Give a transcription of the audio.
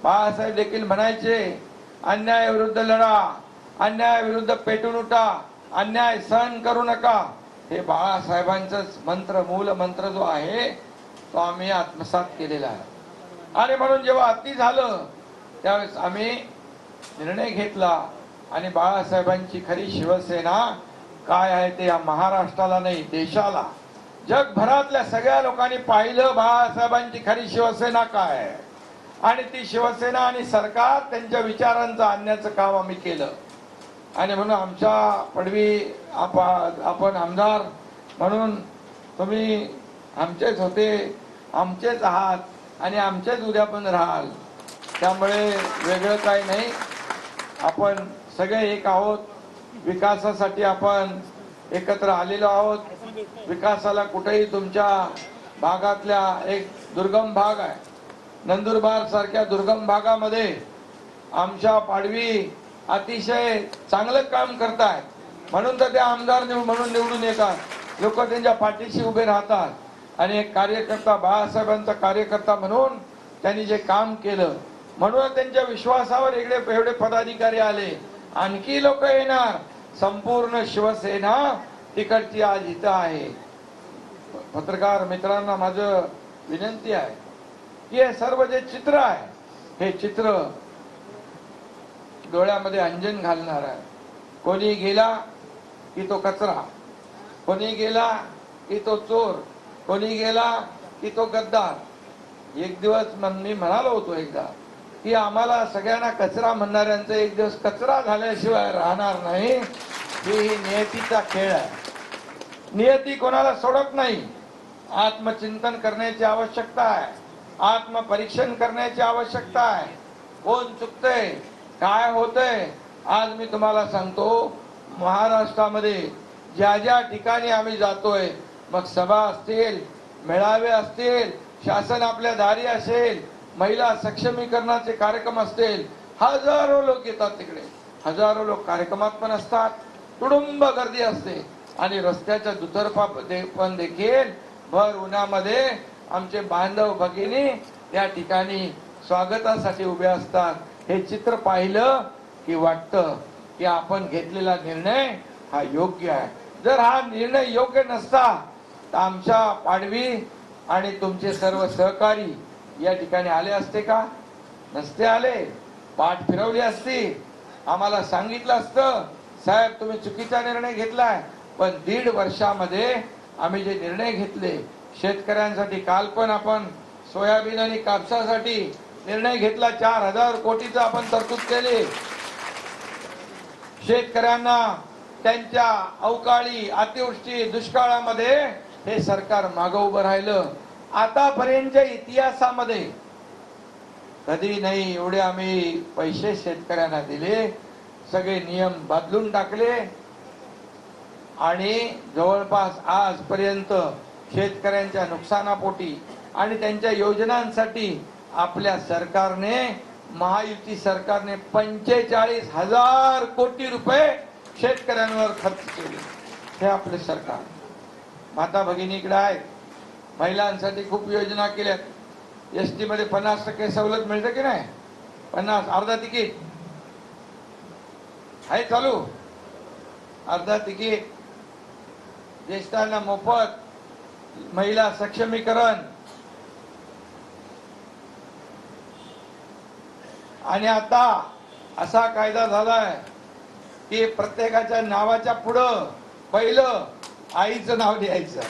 बाळासाहेब देखील म्हणायचे, अन्यायाविरुद्ध लढा, अन्यायाविरुद्ध पेटून उठा, अन्याय सहन करू नका. हे बाळासाहेबांचंच मंत्र, मूल मंत्र जो आहे तो आम्ही आत्मसात केलेला आहे. आणि म्हणून जेव्हा अति झालं त्यावेळेस आम्ही निर्णय घेतला आणि बाळासाहेबांची खरी शिवसेना काय आहे ते या महाराष्ट्राला नाही, देशाला, जगभरातल्या सगळ्या लोकांनी पाहिलं बाळासाहेबांची खरी शिवसेना काय आहे. आणि ती शिवसेना आणि सरकार त्यांच्या विचारांचं आणण्याचं काम आम्ही केलं. आणि म्हणून आमच्या पडवी आपण आमदार म्हणून तुम्ही आमचेच होते, आमचेच आहात आणि आमचेच उद्या पण राहाल. त्यामुळे वेगळं काही नाही, आपण सगळे एक आहोत. विकासासाठी आपण एकत्र आलेलो आहोत. विकासाला कुठेही तुमच्या भागातल्या एक दुर्गम भाग आहे, नंदुरबार सारख्या दुर्गम भागामध्ये आमच्या पाडवी अतिशय चांगलं काम करतायत. म्हणून तर ते आमदार म्हणून निवडून येतात. लोक त्यांच्या पाठीशी उभे राहतात. आणि एक कार्यकर्ता, बाळासाहेबांचा कार्यकर्ता म्हणून त्यांनी जे काम केलं, म्हणून त्यांच्या विश्वासावर एवढे पदाधिकारी आले. आणखी लोक येणार. संपूर्ण शिवसेना तिकडची आज इथं आहे. पत्रकार मित्रांना माझं विनंती आहे की हे सर्व जे चित्र आहे, हे चित्र डोळ्यामध्ये अंजन घालणार आहे. कोणी गेला की तो कचरा, कोणी गेला की तो चोर, कोणी गेला की तो गद्दार. एक दिवस मी म्हणालो होतो एकदा की आम्हाला सगळ्यांना कचरा म्हणणाऱ्यांचा एक दिवस कचरा झाल्याशिवाय राहणार नाही. ही नियतीचा खेळ आहे. नियती कोणाला सोडत नाही. आत्मचिंतन करण्याची आवश्यकता आहे, आत्मपरीक्षण करण्याची आवश्यकता आहे. कोण चुकतंय, काय होतंय. आज मी तुम्हाला सांगतो, महाराष्ट्रामध्ये ज्या ज्या ठिकाणी आम्ही जातोय, मग सभा असतील, मेळावे असतील, शासन आपल्या दारी असेल, महिला सक्षमीकरणाचे कार्यक्रम असतील, हजारो लोक येतात तिकडे. हजारो लोक कार्यक्रमात पण असतात, तुडुंब गर्दी असते. आणि रस्त्याच्या दुतर्फा पण देखील भर उन्हामध्ये आमचे बांधव भगिनी या ठिकाणी स्वागतासाठी उभे असतात. हे चित्र पाहिलं की वाटतं की आपण घेतलेला निर्णय हा योग्य आहे. जर हा निर्णय योग्य नसता तर आमच्या पाडवी आणि तुमचे सर्व सहकारी या ठिकाणी आले असते का? नसते आले. पाठ फिरवली असती, आम्हाला सांगितलं असतं, साहेब तुम्ही चुकीचा निर्णय घेतलाय. पण 1.5 वर्षामध्ये आम्ही जे निर्णय घेतले शेतकऱ्यांसाठी, काल पण आपण सोयाबीन आणि कापसासाठी निर्णय घेतला, 4,000 कोटीचा आपण तरतूद केली. शेतकऱ्यांना त्यांच्या अवकाळी, अतिवृष्टी, दुष्काळामध्ये हे सरकार मागे उभं राहिलं. आतापर्यंतच्या इतिहासामध्ये कधी नाही एवढे आम्ही पैसे शेतकऱ्यांना दिले. सगळे नियम बदलून टाकले आणि जवळपास आजपर्यंत शेतकऱ्यांच्या नुकसानापोटी आणि त्यांच्या योजनांसाठी आपल्या सरकारने, महायुती सरकारने 45,000 कोटी रुपये शेतकऱ्यांवर खर्च केले. हे आपले सरकार. माता भगिनी इकडे आहेत, महिलांसाठी खूप योजना केल्यात. एसटी मध्ये 50% सवलत मिळते की नाही? 50, अर्धा तिकीट आहे चालू, अर्धा तिकीट, ज्येष्ठांना मोफत, महिला सक्षमीकरण. आणि आता असा कायदा झालाय की प्रत्येकाच्या नावाच्या पुढं पहिलं आईचं नाव लिहायचं.